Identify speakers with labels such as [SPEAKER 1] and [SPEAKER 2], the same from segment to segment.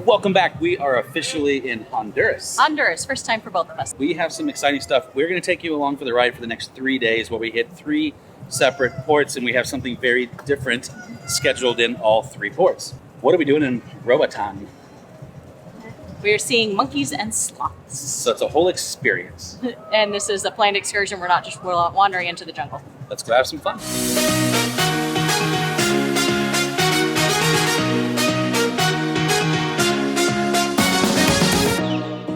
[SPEAKER 1] Welcome back. We are officially in Honduras.
[SPEAKER 2] Honduras, first time for both of us.
[SPEAKER 1] We have some exciting stuff. We're going to take you along for the ride for the next 3 days where we hit 3 separate ports, and we have something very different scheduled in all 3 ports. What are we doing in Roatan?
[SPEAKER 2] We're seeing monkeys and sloths.
[SPEAKER 1] So it's a whole experience.
[SPEAKER 2] And this is a planned excursion. We're not just wandering into the jungle.
[SPEAKER 1] Let's go have some fun.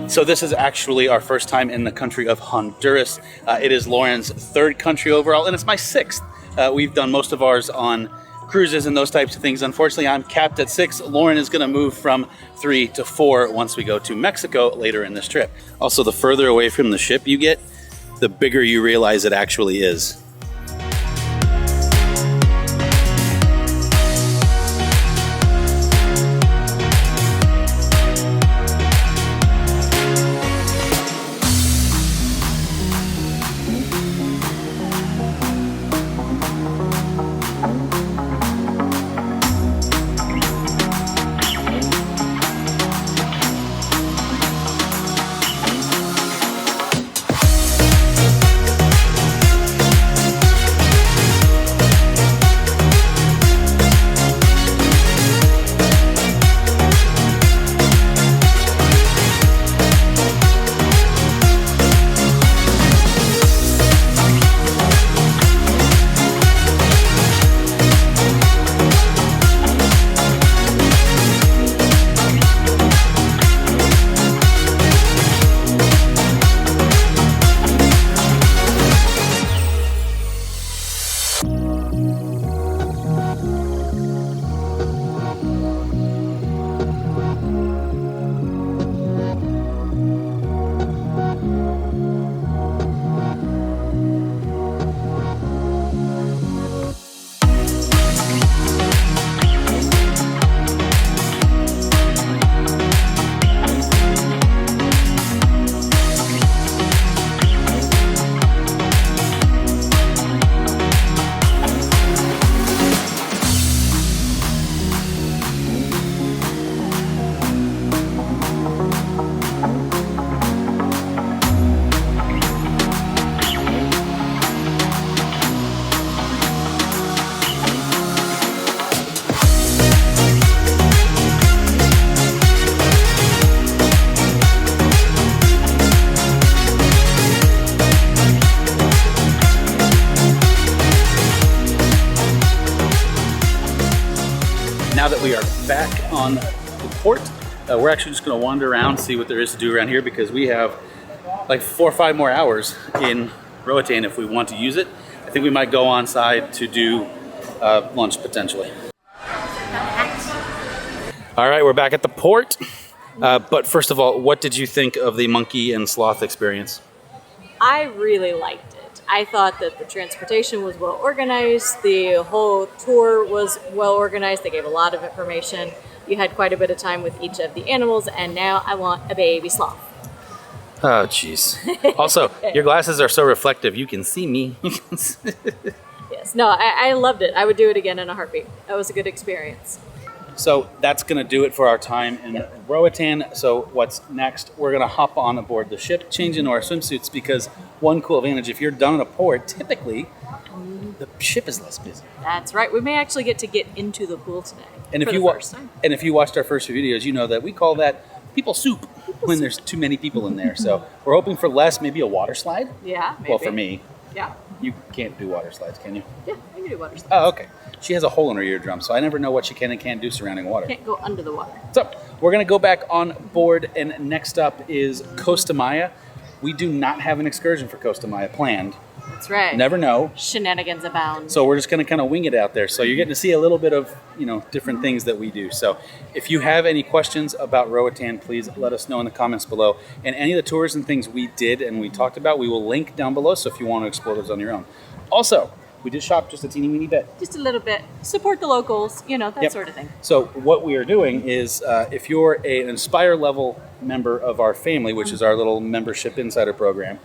[SPEAKER 1] So this is actually our first time in the country of Honduras. It is Lauren's 3rd country overall, and it's my 6th. We've done most of ours on cruises and those types of things. Unfortunately, I'm capped at 6. Lauren is going to move from 3 to 4 once we go to Mexico later in this trip. Also, the further away from the ship you get, the bigger you realize it actually is. Now that we are back on the port, we're actually just going to wander around, see what there is to do around here, because we have like 4 or 5 more hours in Roatan if we want to use it. I think we might go on side to do lunch potentially. All right, we're back at the port. But first of all, what did you think of the Monkey and Sloth experience?
[SPEAKER 2] I really liked it. I thought that the transportation was well organized. The whole tour was well organized. They gave a lot of information. You had quite a bit of time with each of the animals, and now I want a baby sloth.
[SPEAKER 1] Oh, jeez. Also, your glasses are so reflective, you can see me.
[SPEAKER 2] Yes, no, I loved it. I would do it again in a heartbeat. That was a good experience.
[SPEAKER 1] So that's going to do it for our time in Roatan. So what's next? We're going to hop on aboard the ship, change into our swimsuits, because one cool advantage, if you're done at a port, typically the ship is less busy.
[SPEAKER 2] That's right. We may actually get into the pool today.
[SPEAKER 1] And if you watched our first few videos, you know that we call that people soup when there's too many people in there. So we're hoping for less, maybe a water slide.
[SPEAKER 2] Yeah, maybe.
[SPEAKER 1] Well, for me.
[SPEAKER 2] Yeah.
[SPEAKER 1] You can't do water slides, can you?
[SPEAKER 2] Yeah, I can do water slides.
[SPEAKER 1] Oh, okay. She has a hole in her eardrum, so I never know what she can and can't do surrounding water.
[SPEAKER 2] Can't go under the water.
[SPEAKER 1] So we're going to go back on board, and next up is Costa Maya. We do not have an excursion for Costa Maya planned.
[SPEAKER 2] That's right.
[SPEAKER 1] Never know.
[SPEAKER 2] Shenanigans abound.
[SPEAKER 1] So we're just going to kind of wing it out there. So you're getting to see a little bit of, different things that we do. So if you have any questions about Roatan, please let us know in the comments below. And any of the tours and things we did and we talked about, we will link down below. So if you want to explore those on your own. Also, we did shop just a teeny weeny bit.
[SPEAKER 2] Just a little bit. Support the locals, that sort of thing.
[SPEAKER 1] So what we are doing is if you're an Inspire level member of our family, which is our little membership insider program,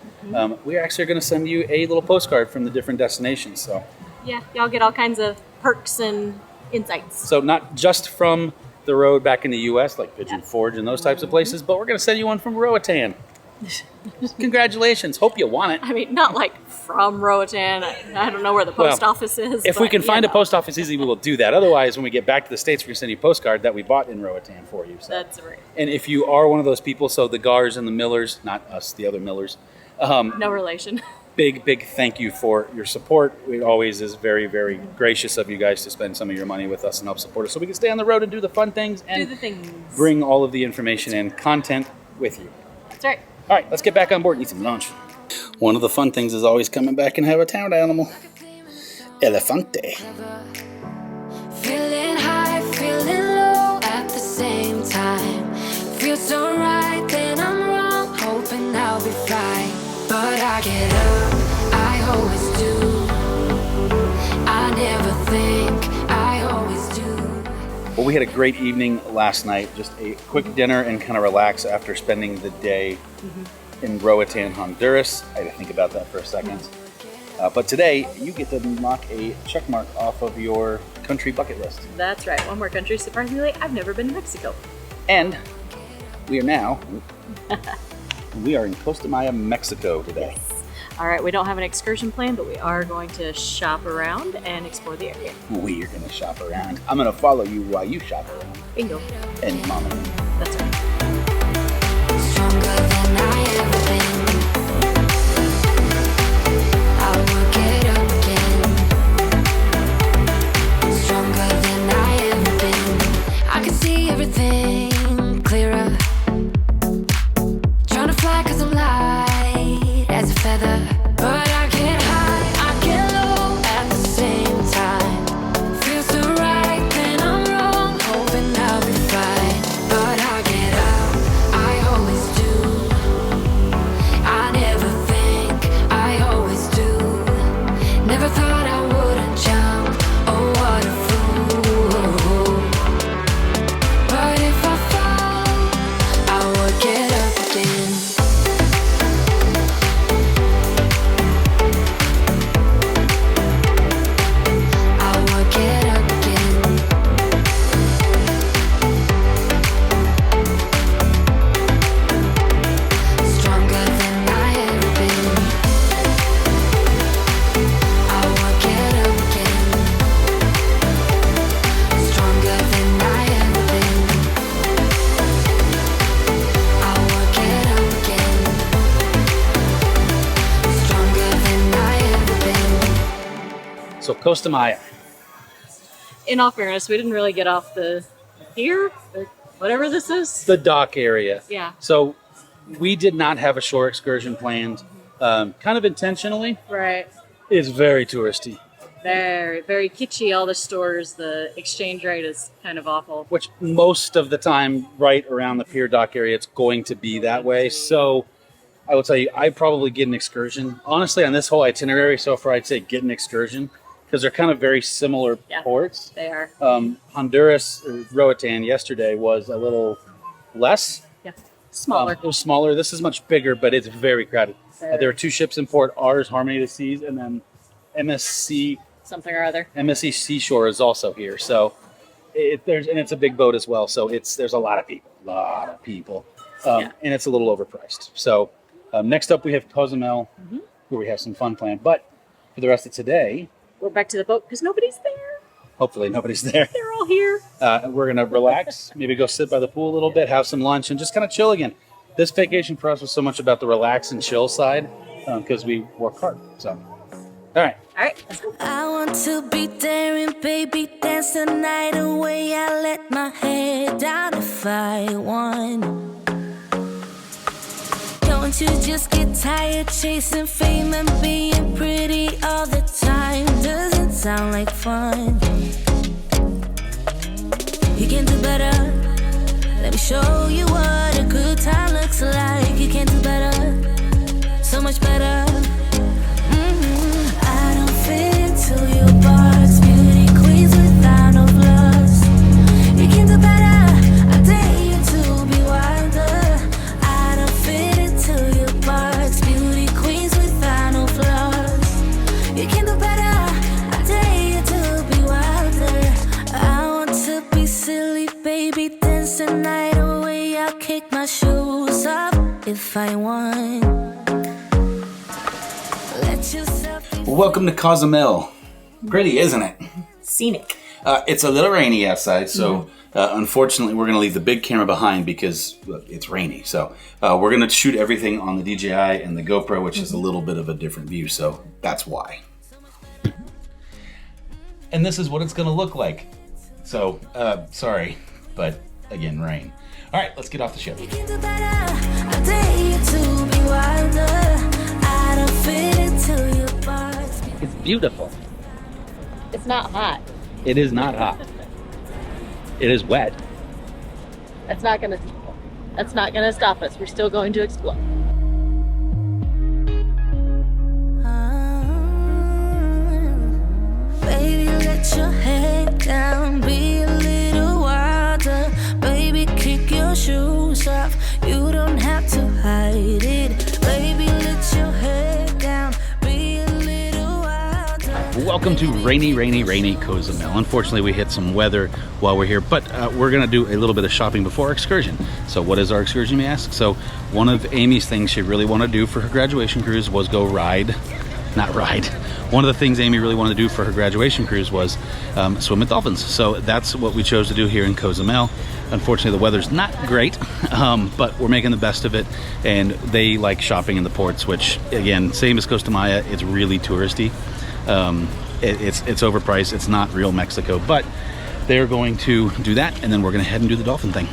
[SPEAKER 1] we actually are going to send you a little postcard from the different destinations. So
[SPEAKER 2] yeah, y'all get all kinds of perks and insights.
[SPEAKER 1] So not just from the road back in the U.S., like Pigeon Forge and those types of places, but we're going to send you one from Roatan. Congratulations. Hope you want it.
[SPEAKER 2] I mean, not like from Roatan. I don't know where the post office is.
[SPEAKER 1] If we can find a post office easy, we will do that. Otherwise, when we get back to the States, we're going to send you a postcard that we bought in Roatan for you. So.
[SPEAKER 2] That's right.
[SPEAKER 1] And if you are one of those people, so the Gars and the Millers, not us, the other Millers.
[SPEAKER 2] No relation.
[SPEAKER 1] Big thank you for your support. It always is very, very gracious of you guys to spend some of your money with us and help support us so we can stay on the road and do the fun things and bring all of the information and content with you.
[SPEAKER 2] That's right.
[SPEAKER 1] All right, let's get back on board and eat some lunch. One of the fun things is always coming back and have a town animal. Elefante.
[SPEAKER 3] Feeling high, feeling low at the same time. Feel so right, then I'm wrong, hoping I'll be fine. But I get up, I always do. I never think, I always do.
[SPEAKER 1] Well, we had a great evening last night. Just a quick dinner and kind of relax after spending the day in Roatan, Honduras. I had to think about that for a second. But today, you get to knock a check mark off of your country bucket list.
[SPEAKER 2] That's right. One more country. Surprisingly, I've never been to Mexico.
[SPEAKER 1] And we are now, we are in Costa Maya, Mexico today.
[SPEAKER 2] Yes. All right, we don't have an excursion plan, but we are going to shop around and explore the area.
[SPEAKER 1] We are going to shop around. I'm going to follow you while you shop around.
[SPEAKER 2] Bingo.
[SPEAKER 1] And Mama.
[SPEAKER 2] That's right.
[SPEAKER 3] Stronger than I ever been. I'll work it up again. Stronger than I ever been. I can see everything clearer. Trying to fly 'cause I'm light as a feather. But I get high, I get low at the same time. Feels so right, then I'm wrong, hoping I'll be fine. But I get up, I always do. I never think, I always do. Never thought I wouldn't jump, oh what a fool. But if I fall, I will get up again. I will get up again. Stronger than I ever been. I will get up again. Stronger than I ever been. I will get up again. Stronger than I ever been.
[SPEAKER 1] So Costa Maya.
[SPEAKER 2] In all fairness, we didn't really get off the pier, or whatever this is.
[SPEAKER 1] The dock area.
[SPEAKER 2] Yeah.
[SPEAKER 1] So we did not have a shore excursion planned, kind of intentionally.
[SPEAKER 2] Right.
[SPEAKER 1] It's very touristy,
[SPEAKER 2] Very, very kitschy. All the stores, the exchange rate is kind of awful.
[SPEAKER 1] which most of the time right around the pier dock area, it's going to be that way. So I will tell you, I probably get an excursion. Honestly, on this whole itinerary so far, I'd say get an excursion because they're kind of very similar
[SPEAKER 2] Yeah.
[SPEAKER 1] ports.
[SPEAKER 2] They are.
[SPEAKER 1] Honduras, or Roatan yesterday was a little less.
[SPEAKER 2] Yeah. Smaller.
[SPEAKER 1] It was smaller. This is much bigger, but it's very crowded.
[SPEAKER 2] Very.
[SPEAKER 1] There are two ships in port, ours, Harmony of the Seas, and then MSC
[SPEAKER 2] Something or other.
[SPEAKER 1] MSC Seashore is also here. So it's a big boat as well. So there's a lot of people,
[SPEAKER 2] Yeah.
[SPEAKER 1] and it's a little overpriced. So next up we have Cozumel, where we have some fun planned. But for the rest of today,
[SPEAKER 2] We're back to the boat because nobody's there.
[SPEAKER 1] hopefully nobody's there.
[SPEAKER 2] They're all here.
[SPEAKER 1] We're gonna relax, maybe go sit by the pool a little bit, have some lunch, and just kind of chill again. This vacation for us was so much about the relax and chill side because we work hard. So, all right.
[SPEAKER 2] All right, let's go.
[SPEAKER 3] I want to be daring, baby, dance the night away. I let my head down if I want. Don't you just get tired chasing fame and being pretty all the time? Doesn't sound like fun. You can do better. Let me show you what a good time looks like. You can do better, so much better. I don't fit into your box. Beauty queens without no flaws. You can do better. I dare you to be wilder. I don't fit into your box. Beauty queens without no flaws. You can do better. I dare you to be wilder. I want to be silly, baby. take my shoes off if I want. Let yourself be
[SPEAKER 1] Welcome to Cozumel. Pretty, isn't it?
[SPEAKER 2] Scenic.
[SPEAKER 1] It's a little rainy outside, so unfortunately we're going to leave the big camera behind because it's rainy. So we're going to shoot everything on the DJI and the GoPro, which is a little bit of a different view, so that's why. And this is what it's going to look like. So, sorry, but again, rain. All right, let's get off the ship.
[SPEAKER 3] You can do better. I dare you to be wilder. I don't fit into your parts.
[SPEAKER 1] It's beautiful.
[SPEAKER 2] It's not hot.
[SPEAKER 1] It is not hot. It is wet.
[SPEAKER 2] That's not gonna stop us. We're still going to explore.
[SPEAKER 3] Baby, let your head down, be a little wilder. Baby, kick your shoes off. You don't have to hide it. Baby, let your head down, be a little wilder.
[SPEAKER 1] Welcome to rainy Cozumel. Unfortunately, we hit some weather while we're here, but we're going to do a little bit of shopping before our excursion. So what is our excursion, you may ask? So one of Amy's things she really wanted to do for her graduation cruise was go ride. One of the things Amy really wanted to do for her graduation cruise was swim with dolphins. So that's what we chose to do here in Cozumel. Unfortunately, the weather's not great, but we're making the best of it. And they like shopping in the ports, which, again, same as Costa Maya, it's really touristy. It's overpriced. It's not real Mexico, but they're going to do that, and then we're going to head and do the dolphin thing.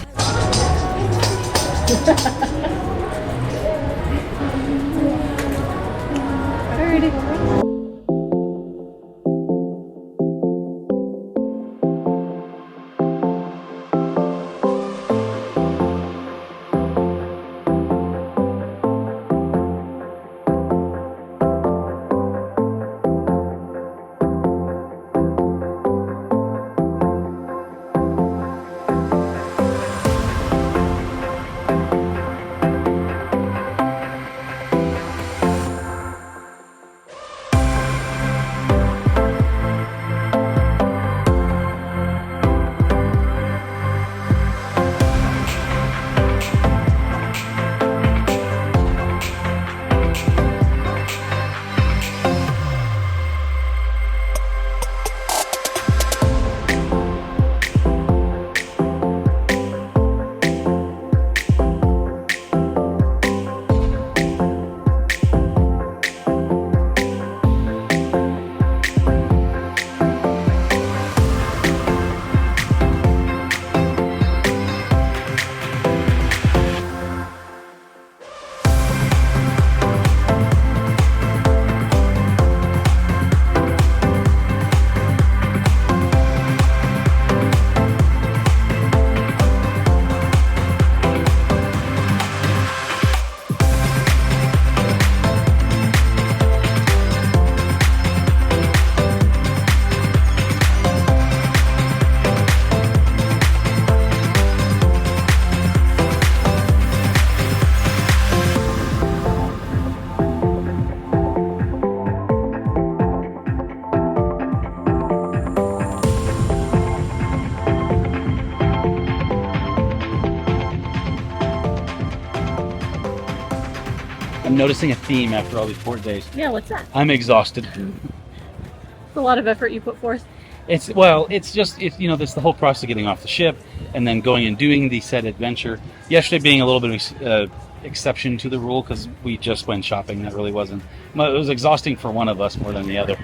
[SPEAKER 1] I'm noticing a theme after all these port days.
[SPEAKER 2] Yeah, what's that?
[SPEAKER 1] I'm exhausted.
[SPEAKER 2] It's a lot of effort you put forth.
[SPEAKER 1] It's this the whole process of getting off the ship and then going and doing the said adventure. Yesterday being a little bit of exception to the rule because we just went shopping. That really wasn't. It was exhausting for one of us more than the other.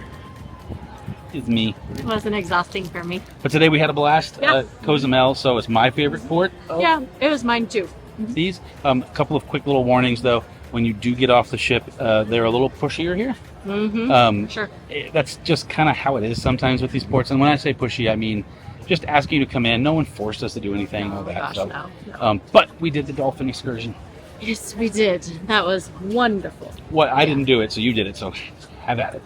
[SPEAKER 1] It's me.
[SPEAKER 2] It wasn't exhausting for me.
[SPEAKER 1] But today we had a blast.
[SPEAKER 2] Yeah.
[SPEAKER 1] Cozumel, so it's my favorite port.
[SPEAKER 2] Yeah, it was mine too.
[SPEAKER 1] These a couple of quick little warnings though. When you do get off the ship, they're a little pushier here.
[SPEAKER 2] Mm-hmm. Sure.
[SPEAKER 1] That's just kind of how it is sometimes with these ports. And when I say pushy, I mean just asking you to come in. No one forced us to do anything. All that.
[SPEAKER 2] Gosh,
[SPEAKER 1] So,
[SPEAKER 2] no.
[SPEAKER 1] but we did the dolphin excursion.
[SPEAKER 2] Yes, we did. That was wonderful.
[SPEAKER 1] I didn't do it, so you did it. So have at it.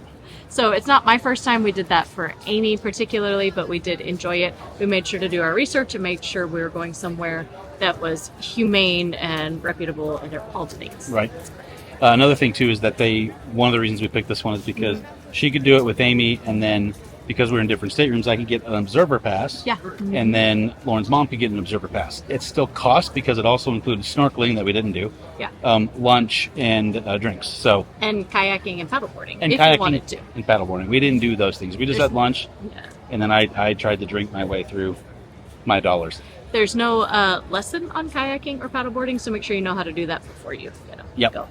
[SPEAKER 2] So it's not my first time we did that for Amy particularly, but we did enjoy it. We made sure to do our research and make sure we were going somewhere that was humane and reputable and all the things.
[SPEAKER 1] Right. Another thing too is that one of the reasons we picked this one is because she could do it with Amy, and then because we're in different staterooms, I could get an observer pass.
[SPEAKER 2] Yeah.
[SPEAKER 1] And then Lauren's mom could get an observer pass. It still costs because it also included snorkeling that we didn't do.
[SPEAKER 2] Yeah.
[SPEAKER 1] Lunch and drinks. So
[SPEAKER 2] And kayaking and paddleboarding,
[SPEAKER 1] and
[SPEAKER 2] if
[SPEAKER 1] kayaking
[SPEAKER 2] you wanted to.
[SPEAKER 1] and paddleboarding. We didn't do those things. We just had lunch, and then I tried to drink my way through my dollars.
[SPEAKER 2] There's no lesson on kayaking or paddleboarding, so make sure you know how to do that before you go.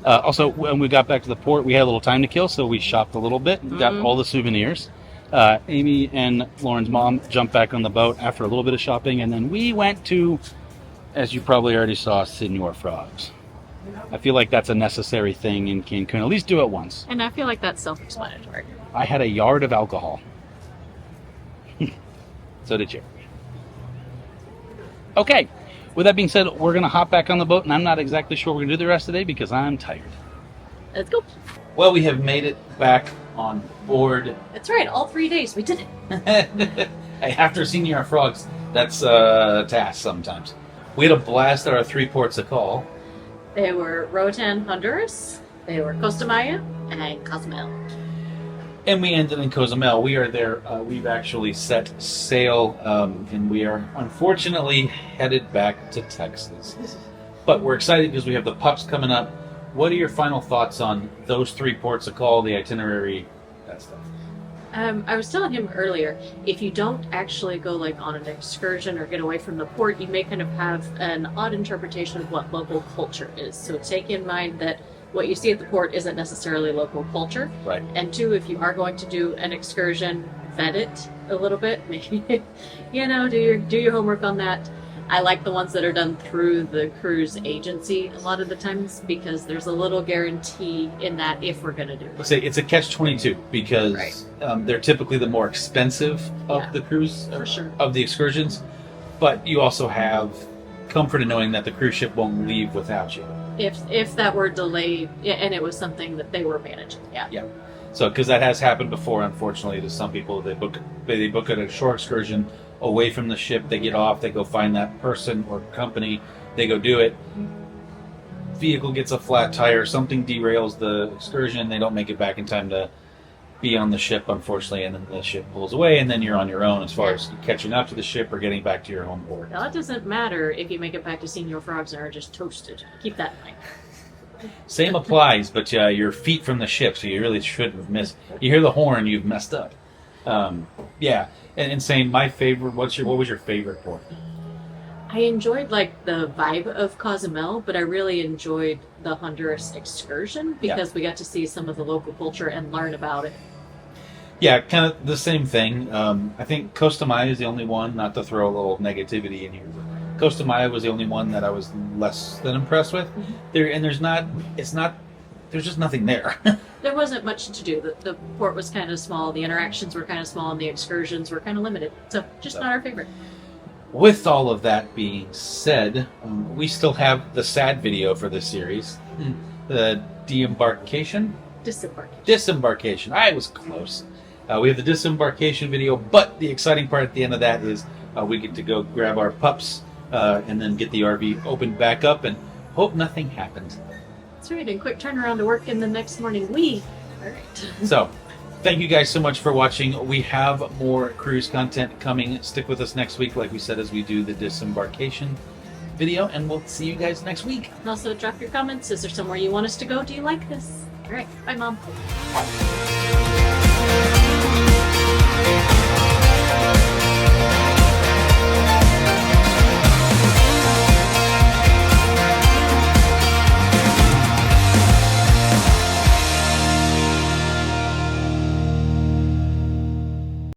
[SPEAKER 1] Also, when we got back to the port, we had a little time to kill, so we shopped a little bit, got all the souvenirs. Amy and Lauren's mom jumped back on the boat after a little bit of shopping, and then we went to, as you probably already saw, Senor Frogs. I feel like that's a necessary thing in Cancun. At least do it once.
[SPEAKER 2] And I feel like that's self-explanatory.
[SPEAKER 1] I had a yard of alcohol. So did you. Okay. With that being said, we're going to hop back on the boat, and I'm not exactly sure what we're going to do the rest of the day because I'm tired.
[SPEAKER 2] Let's go.
[SPEAKER 1] Well, we have made it back on board.
[SPEAKER 2] That's right, all 3 days. We did it.
[SPEAKER 1] After Senor Frogs, that's a task sometimes. We had a blast at our 3 ports of call.
[SPEAKER 2] They were Roatan, Honduras. They were Costa Maya and Cozumel.
[SPEAKER 1] And we ended in Cozumel. We are there. We've actually set sail, and we are unfortunately headed back to Texas. But we're excited because we have the pups coming up. What are your final thoughts on those 3 ports of call, the itinerary, that stuff?
[SPEAKER 2] I was telling him earlier, if you don't actually go like on an excursion or get away from the port, you may kind of have an odd interpretation of what local culture is. So take in mind that what you see at the port isn't necessarily local culture.
[SPEAKER 1] Right.
[SPEAKER 2] And 2, if you are going to do an excursion, vet it a little bit. Maybe, do your homework on that. I like the ones that are done through the cruise agency a lot of the times because there's a little guarantee in that if we're going to do it.
[SPEAKER 1] Let's say it's a catch-22 because they're typically the more expensive of the cruise,
[SPEAKER 2] for sure.
[SPEAKER 1] of the excursions. But you also have comfort in knowing that the cruise ship won't leave without you.
[SPEAKER 2] If that were delayed and it was something that they were managing,
[SPEAKER 1] Yeah. So, because that has happened before, unfortunately, to some people. They book a shore excursion away from the ship. They get off. They go find that person or company. They go do it. Vehicle gets a flat tire. Something derails the excursion. They don't make it back in time to be on the ship, unfortunately, and then the ship pulls away, and then you're on your own as far as catching up to the ship or getting back to your home port.
[SPEAKER 2] Now, that doesn't matter if you make it back to Senor Frogs and are just toasted. Keep that in mind.
[SPEAKER 1] Same applies, but you're feet from the ship, so you really shouldn't have missed. You hear the horn, you've messed up. And saying my favorite. What was your favorite port?
[SPEAKER 2] I enjoyed like the vibe of Cozumel, but I really enjoyed the Honduras excursion because we got to see some of the local culture and learn about it.
[SPEAKER 1] Yeah, kind of the same thing. I think Costa Maya is the only one, not to throw a little negativity in here, but Costa Maya was the only one that I was less than impressed with. There's just nothing there.
[SPEAKER 2] There wasn't much to do. The port was kind of small, the interactions were kind of small, and the excursions were kind of limited. So, not our favorite.
[SPEAKER 1] With all of that being said, we still have the sad video for this series. The disembarkation. I was close. We have the disembarkation video, but the exciting part at the end of that is we get to go grab our pups and then get the RV opened back up and hope nothing happened.
[SPEAKER 2] That's right, and quick turnaround to work in the next morning. All right.
[SPEAKER 1] So, thank you guys so much for watching. We have more cruise content coming. Stick with us next week, like we said, as we do the disembarkation video, and we'll see you guys next week.
[SPEAKER 2] And also drop your comments. Is there somewhere you want us to go? Do you like this? All right. Bye, Mom.